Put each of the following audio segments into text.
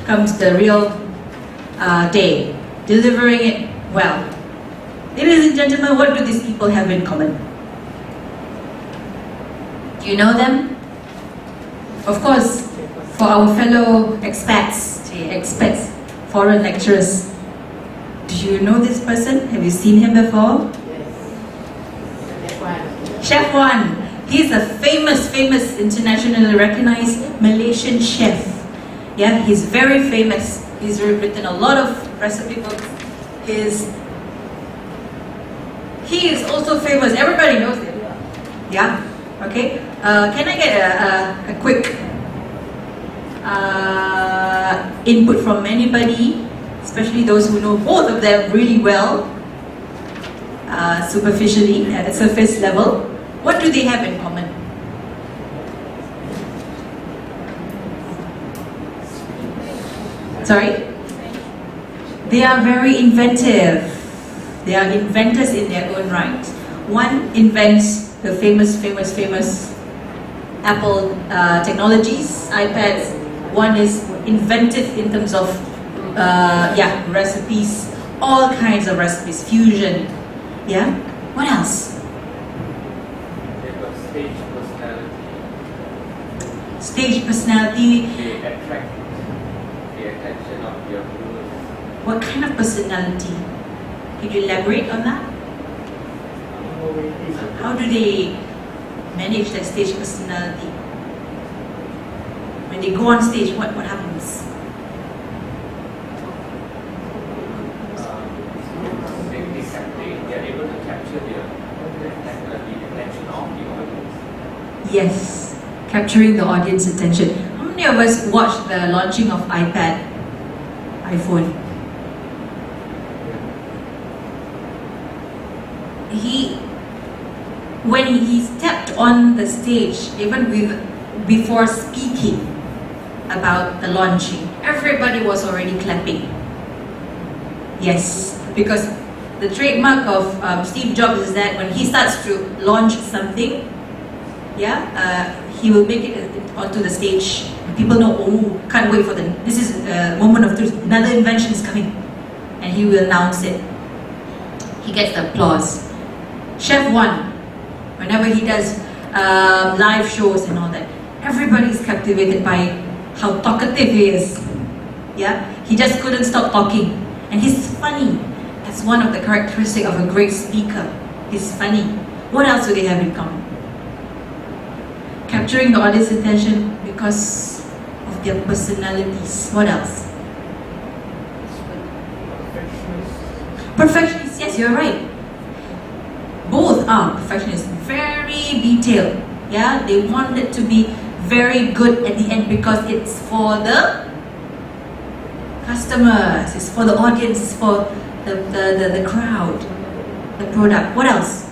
comes the real day, delivering it well. Ladies and gentlemen, what do these people have in common? Do you know them? Of course, for our fellow expats, foreign lecturers, do you know this person? Have you seen him before? Chef Wan. He's a famous, internationally recognized Malaysian chef. Yeah, he's very famous. He's written a lot of recipe books. He is also famous. Everybody knows him. Yeah. Okay. Can I get a quick input from anybody, especially those who know both of them really well, superficially at a surface level? What do they have in common? Sorry? They are very inventive. They are inventors in their own right. One invents the famous Apple technologies, iPads. One is inventive in terms of recipes, all kinds of recipes, fusion. Yeah? What else? Stage personality. Stage personality. They attract the attention of your viewers. What kind of personality? Could you elaborate on that? How do they manage their stage personality? When they go on stage, what happens? They are able to capture the attention of the audience. Yes, capturing the audience attention. How many of us watched the launching of iPhone? When he stepped on the stage, even before speaking about the launching, everybody was already clapping. Yes, because the trademark of Steve Jobs is that when he starts to launch something, he will make it onto the stage. People know, oh, can't wait for this is a moment of truth. Another invention is coming, and he will announce it. He gets the applause. Chef Wan, whenever he does live shows and all that, everybody is captivated by how talkative he is. Yeah, he just couldn't stop talking, and he's funny. That's one of the characteristics of a great speaker. He's funny. What else do they have in common? Capturing the audience attention because of their personalities. What else? Perfectionists. Yes, you're right. Both are perfectionists. Very detailed. Yeah, they want it to be very good at the end because it's for the customers, it's for the audience, it's for the crowd, the product. What else?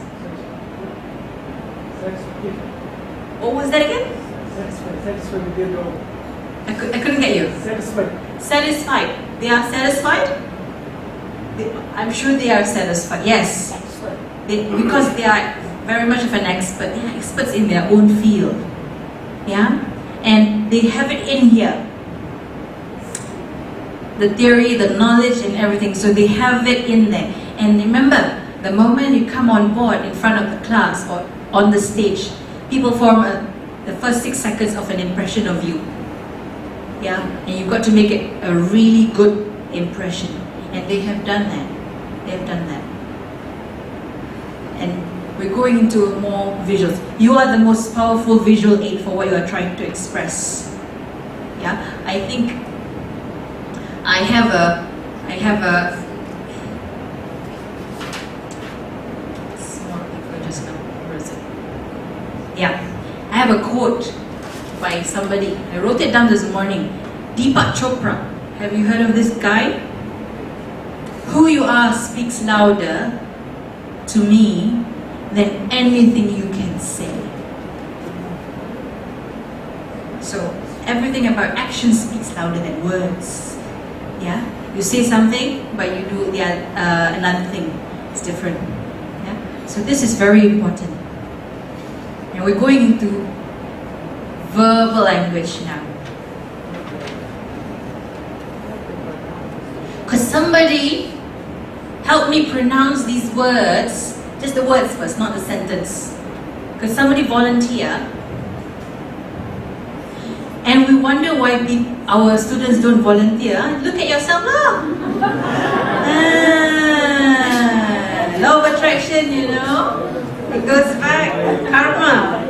What was that again? I couldn't get you. Satisfied. They are satisfied? I'm sure they are satisfied. Yes. Because they are very much of an expert. They are experts in their own field. Yeah? And they have it in here. The theory, the knowledge and everything. So they have it in there. And remember, the moment you come on board in front of the class or on the stage, people form the first 6 seconds of an impression of you. Yeah? And you've got to make it a really good impression. And they have done that. They have done that. And we're going into more visuals. You are the most powerful visual aid for what you are trying to express. Yeah? I think I have a small paper just now. Where is it? Yeah. I have a quote by somebody. I wrote it down this morning. Deepak Chopra. Have you heard of this guy? Who you are speaks louder to me than anything you can say. So everything about action speaks louder than words. Yeah, you say something, but you do another thing. It's different. Yeah, so this is very important. And we're going into verbal language now. Somebody help me pronounce these words, just the words first, not the sentence. Could somebody volunteer? And we wonder why our students don't volunteer. Look at yourself now. Law of attraction, you know. It goes back. Karma.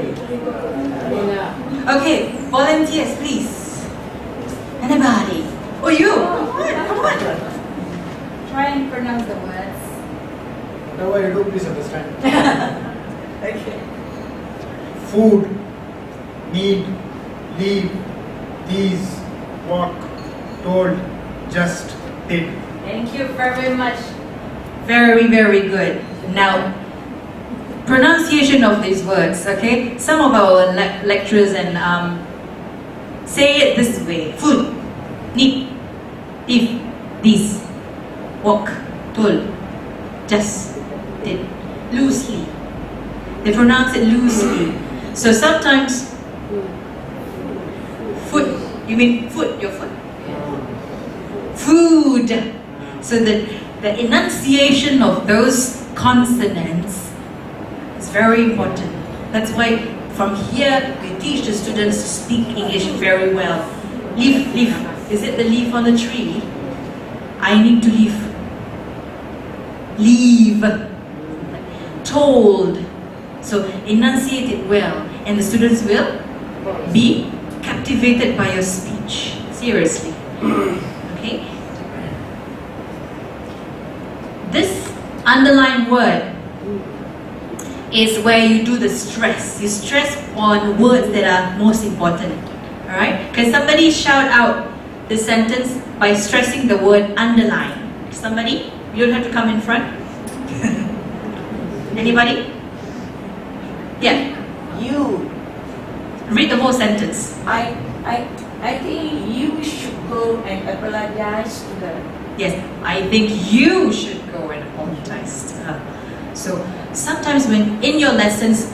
Okay, volunteers, please. Anybody? Oh, you. Come on. Try and pronounce the words. Now I do please understand. Okay. Food, need, leave, these, walk, told, just, did. Thank you very much. Very, very good. Now, pronunciation of these words, okay? Some of our lecturers and say it this way. Food, need, leave, these, walk, told, just, did. Loosely. They pronounce it loosely. So sometimes, foot, you mean foot, your foot? Food. So the enunciation of those consonants is very important. That's why from here we teach the students to speak English very well. Leaf, leaf. Is it the leaf on the tree? I need to leave. Leave. Told. So enunciate it well, and the students will be captivated by your speech. Seriously. Okay? This underlined word is where you do the stress. You stress on words that are most important. Alright? Can somebody shout out the sentence by stressing the word underline? Somebody? You don't have to come in front. Anybody? Yeah. You, Read the whole sentence. I think you should go and apologize to her. Yes, I think you should go and apologize to her. So sometimes when in your lessons,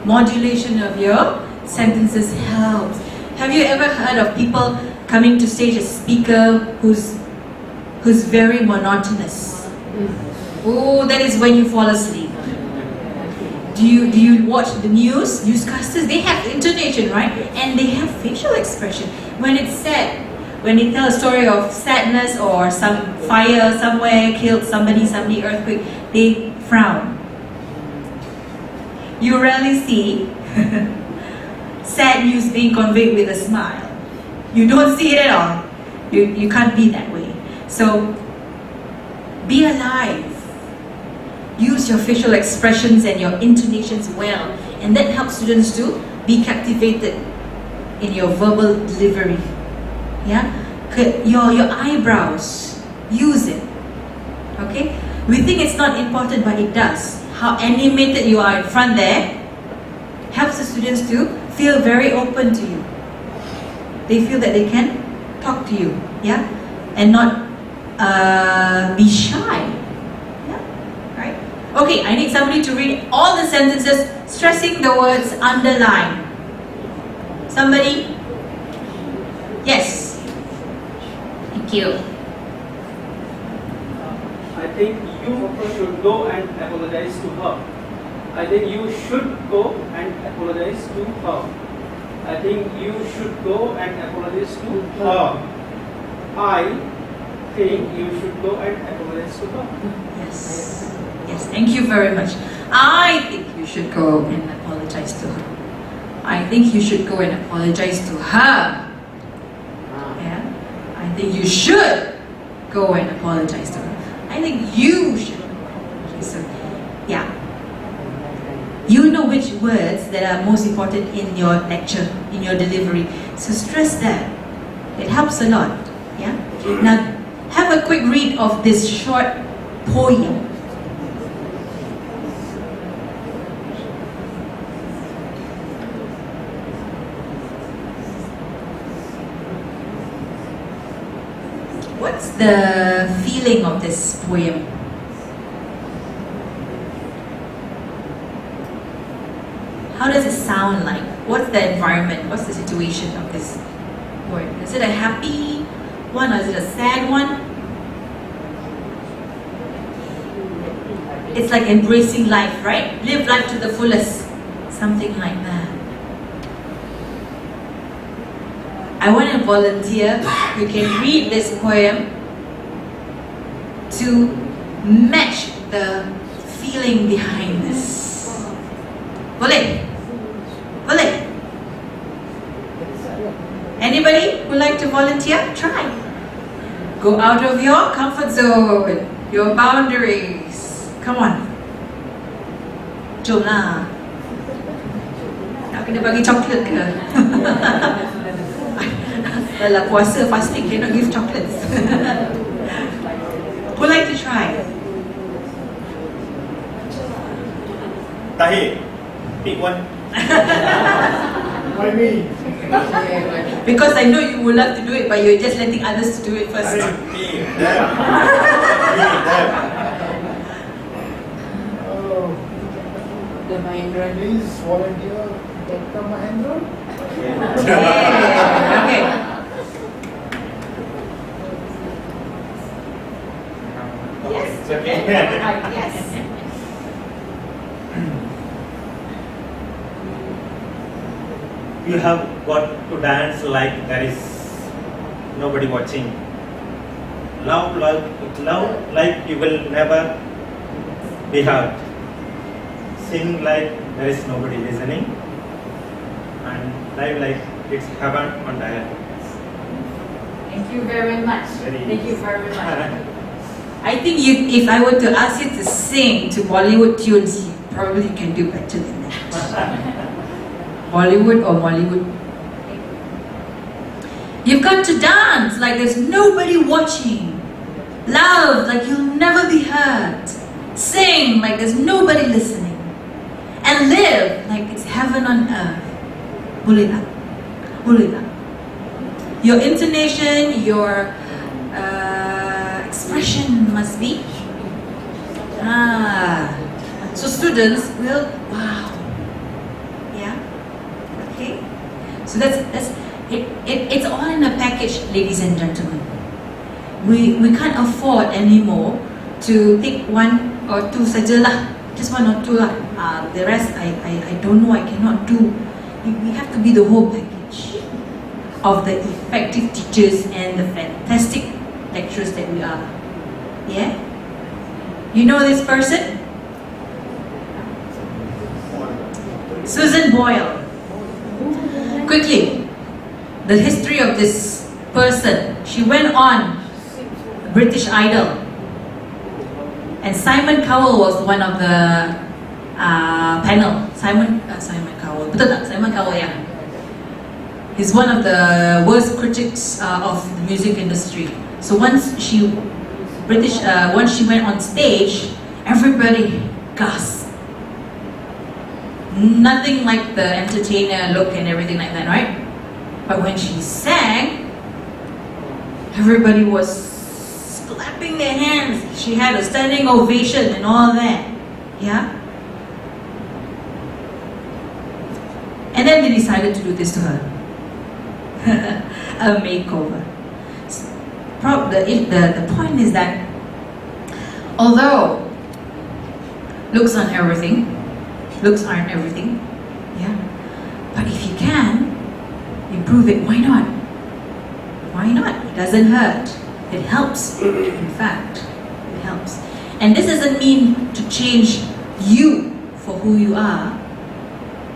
modulation of your sentences helps. Have you ever heard of people coming to stage a speaker who's very monotonous? Oh, that is when you fall asleep. Do you watch the newscasters? They have intonation, right? And they have facial expression. When it's sad, when they tell a story of sadness or some fire somewhere killed somebody, earthquake, they frown. You rarely see sad news being conveyed with a smile. You don't see it at all. You can't be that way. So be alive. Use your facial expressions and your intonations well, and that helps students to be captivated in your verbal delivery. Yeah, your eyebrows, use it. Okay, we think it's not important, but it does. How animated you are in front there helps the students to feel very open to you. They feel that they can talk to you, yeah, and not be shy. Okay, I need somebody to read all the sentences, stressing the words underline. Somebody? Yes. Thank you. I think you should go and apologize to her. I think you should go and apologize to her. I think you should go and apologize to her. I think you should go and apologize to her. Yes. Yes, thank you very much. I think you should go and apologize to her. I think you should go and apologize to her. Yeah? I think you should go and apologize to her. I think you should go. Okay, so, yeah. You know which words that are most important in your lecture, in your delivery. So stress that. It helps a lot. Yeah? Now, have a quick read of this short poem. What's the feeling of this poem? How does it sound like? What's the environment? What's the situation of this poem? Is it a happy one or is it a sad one? It's like embracing life, right? Live life to the fullest. Something like that. I want to volunteer. You can read this poem to match the feeling behind this. Boleh? Boleh? Anybody who like to volunteer? Try. Go out of your comfort zone, your boundaries. Come on. Jom lah. Nak kena bagi coklat ke? Dalam puasa fasting, cannot give chocolates. Who like to try? Tahir, pick one. Why me? Because I know you would love to do it, but you're just letting others to do it first. Me, them. Me, them. Oh, The Mahindra. please volunteer Dr. Mahendra. Yeah. Okay. Yes. It's okay. Yes. You have got to dance like there is nobody watching. Love like you will never be heard. Sing like there is nobody listening. And live like it's heaven on earth. Thank you very much. Very- Thank you very much. I think if I were to ask you to sing to Bollywood tunes, you probably can do better than that. Bollywood or Mollywood. You've got to dance like there's nobody watching. Love like you'll never be heard. Sing like there's nobody listening. And live like it's heaven on earth. Boleh tak? Boleh tak? Your intonation, your expression must be. So students will, wow. Yeah? Okay? So that's it's all in a package, ladies and gentlemen. We can't afford anymore to take one or two sajalah. Just one or two lah. The rest I don't know, I cannot do. We have to be the whole package of the effective teachers and the fantastic lecturers that we are. Yeah? You know this person? Susan Boyle. Quickly, the history of this person. She went on British Idol. And Simon Cowell was one of the panel. Simon Cowell. Betul tak? Simon Cowell, yeah. He's one of the worst critics of the music industry. So once she went on stage, everybody gasped. Nothing like the entertainer look and everything like that, right? But when she sang, everybody was clapping their hands. She had a standing ovation and all that. Yeah? And then they decided to do this to her. A makeover. The point is that although looks aren't everything, yeah. But if you can improve it, why not? Why not? It doesn't hurt. It helps. In fact, it helps. And this doesn't mean to change you for who you are.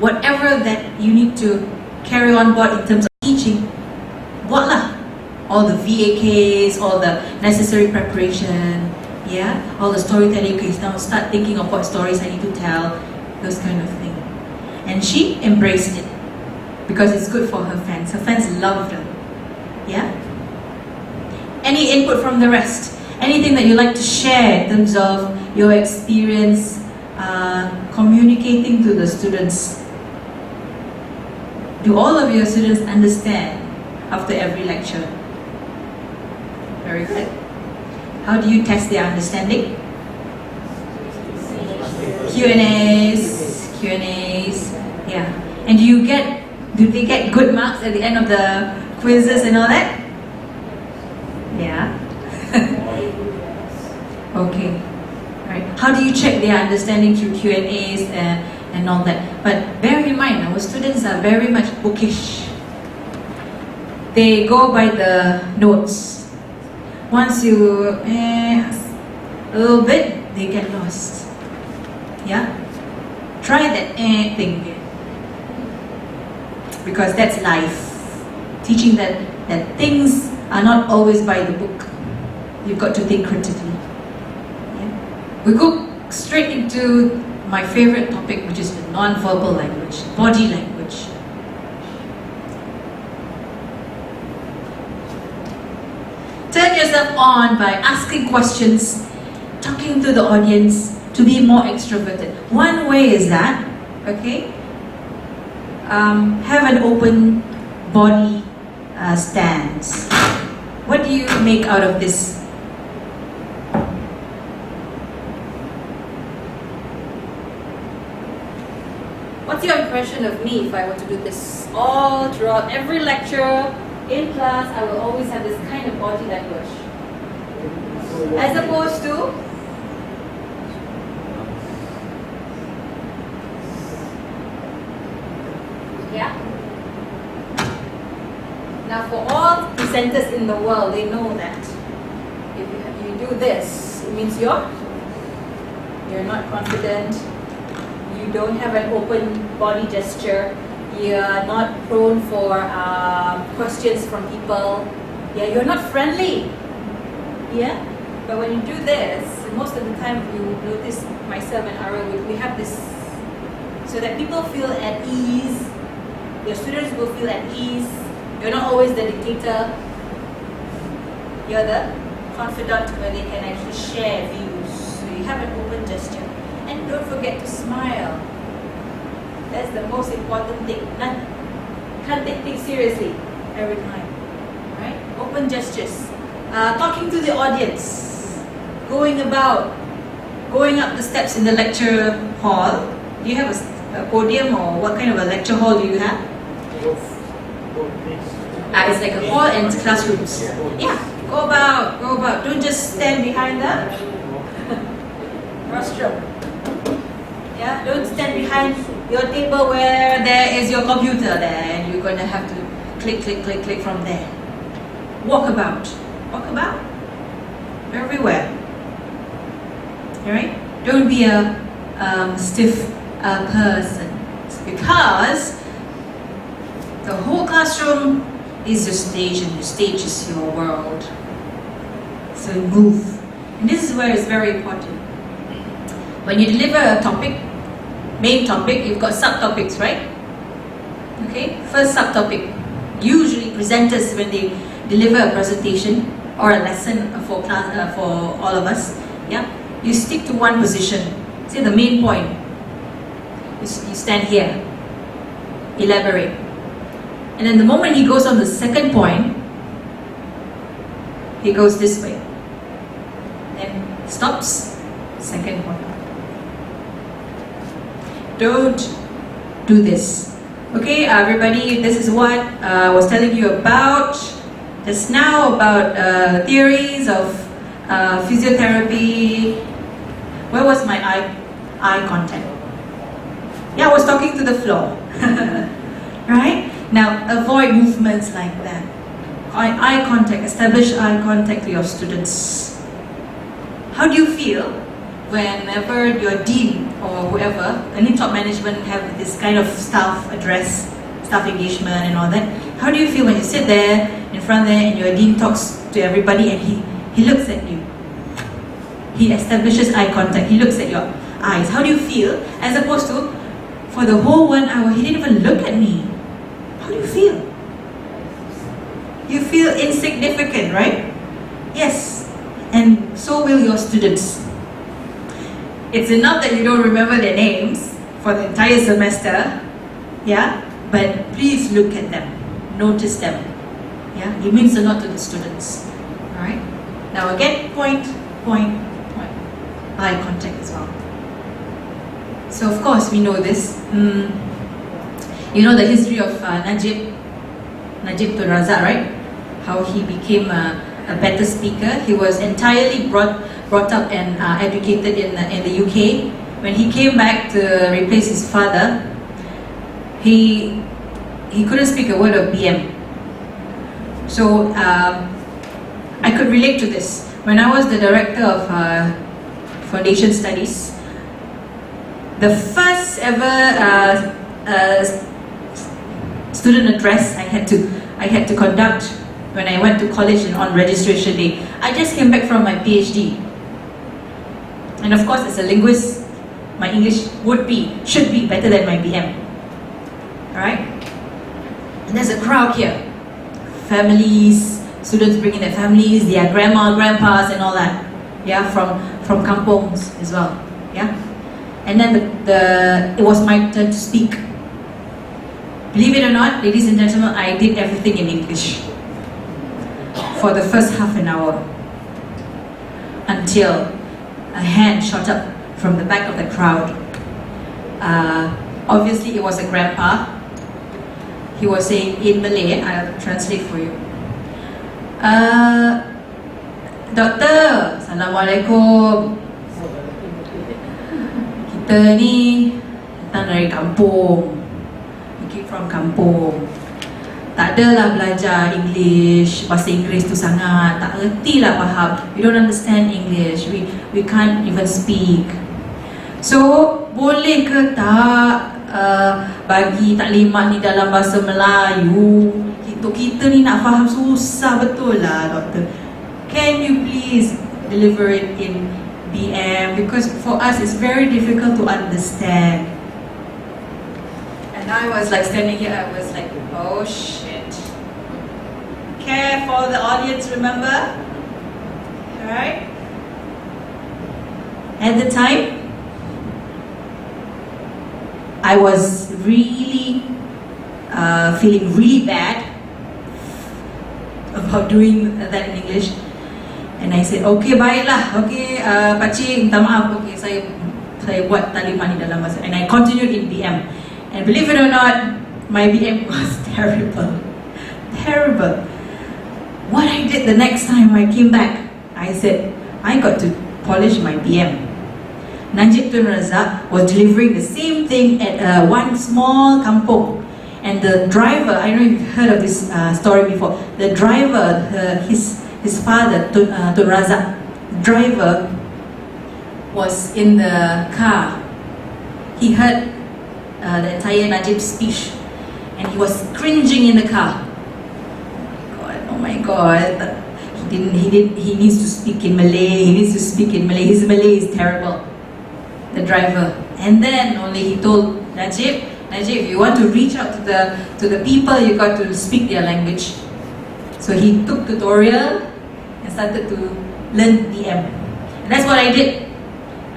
Whatever that you need to carry on board in terms of teaching, buat lah. All the VAKs, all the necessary preparation, yeah? All the storytelling, okay, now start thinking of what stories I need to tell, those kind of thing. And she embraced it because it's good for her fans. Her fans loved her, yeah? Any input from the rest? Anything that you like to share in terms of your experience communicating to the students? Do all of your students understand after every lecture? Very good. How do you test their understanding? Q&As, yeah. And do they get good marks at the end of the quizzes and all that? Yeah. Okay. Right. How do you check their understanding through Q&As and all that? But bear in mind, our students are very much bookish. They go by the notes. Once you a little bit, they get lost. Yeah? Try that thing again. Because that's life. Teaching that things are not always by the book. You've got to think critically. Yeah? We go straight into my favorite topic, which is the non-verbal language, body language. Turn yourself on by asking questions, talking to the audience to be more extroverted. One way is that, okay, have an open body stance. What do you make out of this? What's your impression of me if I were to do this all throughout every lecture? In class, I will always have this kind of body language. As opposed to yeah. Now for all presenters in the world, they know that if you do this, it means you're not confident, you don't have an open body gesture, you're not prone for questions from people, yeah, you're not friendly. Yeah? But when you do this, most of the time you notice myself and Ara, we have this so that people feel at ease, your students will feel at ease. You're not always the dictator. You're the confidant where they can actually share views. So you have an open gesture. And don't forget to smile. That's the most important thing. Can't take things seriously every time. Right? Open gestures. Talking to the audience. Going about. Going up the steps in the lecture hall. Do you have a podium or what kind of a lecture hall do you have? It's like a hall and classrooms. Yeah, go about. Don't just stand behind the rostrum. Yeah, don't stand behind your table where there is your computer there and you're gonna have to click from there. Walk about. Everywhere. Alright? Don't be a stiff person. Because the whole classroom is your stage and your stage is your world. So move. And this is where it's very important. When you deliver a topic, main topic, you've got subtopics, right? Okay, first subtopic. Usually presenters, when they deliver a presentation or a lesson for class, for all of us, yeah, you stick to one position. Say the main point. You stand here. Elaborate. And then the moment he goes on the second point, he goes this way. Then stops, second point. Don't do this. Okay, everybody, this is what I was telling you about just now, about theories of physiotherapy. Where was my eye contact? Yeah, I was talking to the floor. Right? Now, avoid movements like that. Eye contact, establish eye contact to your students. How do you feel whenever your dean or whoever, any top management have this kind of staff address, staff engagement and all that? How do you feel when you sit there in front there and your dean talks to everybody and he looks at you? He establishes eye contact, he looks at your eyes. How do you feel? As opposed to, for the whole 1 hour, he didn't even look at me. How do you feel? You feel insignificant, right? Yes. And so will your students. It's enough that you don't remember their names for the entire semester. Yeah? But please look at them. Notice them. Yeah? It means a lot to the students. Alright? Now again, point. Eye contact as well. So of course we know this. You know the history of Najib Tun Razak, right? How he became a better speaker. He was entirely brought up and educated in the UK. When he came back to replace his father, he couldn't speak a word of BM. So I could relate to this. When I was the director of Foundation Studies, the first ever student address I had to conduct when I went to college and on registration day. I just came back from my PhD, and of course, as a linguist, my English should be better than my BM. Alright? And there's a crowd here. Families, students bringing their families, their grandma, grandpas, and all that. Yeah, from kampongs as well. Yeah? And then it was my turn to speak. Believe it or not, ladies and gentlemen, I did everything in English for the first half an hour until a hand shot up from the back of the crowd. Obviously, it was a grandpa. He was saying in Malay, I'll translate for you. Doktor, Assalamualaikum. Kita ni datang dari kampung. We came from kampung. Tak adalah belajar English, bahasa Inggeris tu sangat. Tak erti lah faham. We don't understand English. We can't even speak. So, boleh ke tak bagi taklimat ni dalam bahasa Melayu? Kita ni nak faham susah betul lah, doktor. Can you please deliver it in BM? Because for us it's very difficult to understand. And I was like standing here, I was like, oh shit. Care for the audience, remember? Alright? At the time, I was really feeling really bad about doing that in English. And I said, okay, baiklah, okay, pakcik, minta maaf, okay, saya buat taklimat ni dalam bahasa. And I continued in BM. And believe it or not, my BM was terrible. Terrible. What I did the next time I came back, I said, I got to polish my BM. Najib Tun Razak was delivering the same thing at one small kampung. And the driver, I don't know if you've heard of this story before, the driver, his father, Tun Razak, driver, was in the car. He heard the entire Najib's speech, and he was cringing in the car. Oh my God! He needs to speak in Malay. He needs to speak in Malay. His Malay is terrible. The driver, and then only he told Najib, if you want to reach out to the people, you got to speak their language. So he took tutorial and started to learn BM. And that's what I did.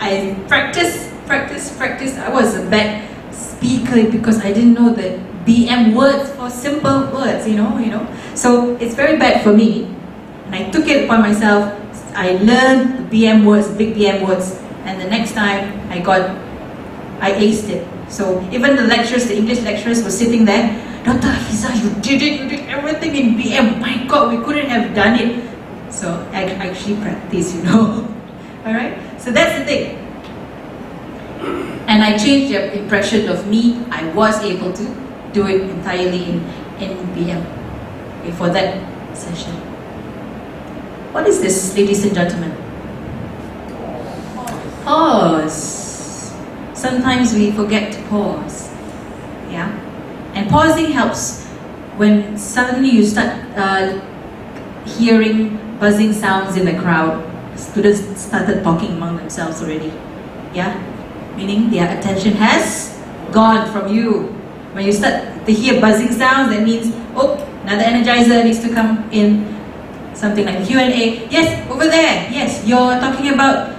I practiced. I was a bad speaker because I didn't know the BM words for simple words, you know. So it's very bad for me. And I took it upon myself. I learned the BM words, big BM words, and the next time I aced it. So even the English lecturers were sitting there, Dr. Hafiza, you did everything in BM. My God, we couldn't have done it. So I actually practiced, Alright? So that's the thing. And I changed their impression of me. I was able to do it entirely in BM for that session. What is this, ladies and gentlemen? Pause. Sometimes we forget to pause. Yeah? And pausing helps when suddenly you start hearing buzzing sounds in the crowd. Students started talking among themselves already. Yeah? Meaning their attention has gone from you. When you start to hear buzzing sounds, that means, oh, another energizer needs to come in. Something like Q&A. Yes, over there. Yes, you're talking about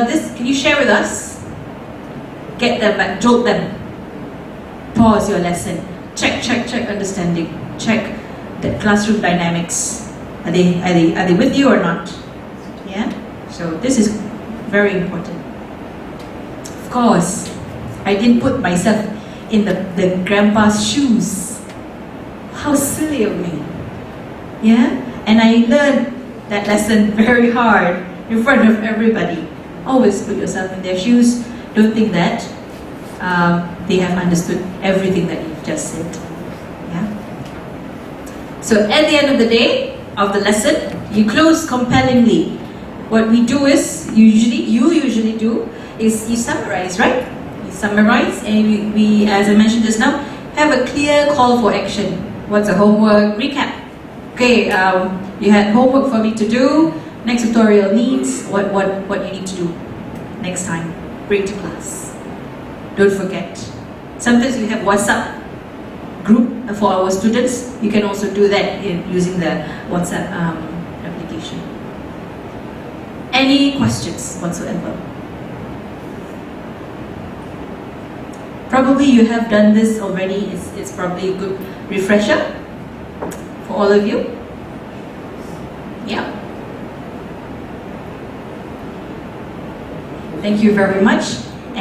this. Can you share with us? Get them back, jolt them. Pause your lesson. Check understanding. Check the classroom dynamics. Are they with you or not? Yeah? So this is very important. Of course, I didn't put myself in the grandpa's shoes. How silly of me. Yeah? And I learned that lesson very hard in front of everybody. Always put yourself in their shoes. Don't think that they have understood everything that you've just said. Yeah. So at the end of the day, of the lesson, you close compellingly. What we do is, you usually do, is you summarize, right? You summarize, and we, as I mentioned just now, have a clear call for action. What's the homework? Recap. Okay, you had homework for me to do. Next tutorial needs what you need to do next time. Bring to class. Don't forget. Sometimes we have WhatsApp group for our students. You can also do that using the WhatsApp application. Any questions whatsoever? Probably you have done this already. It's probably a good refresher for all of you. Yeah. Thank you very much.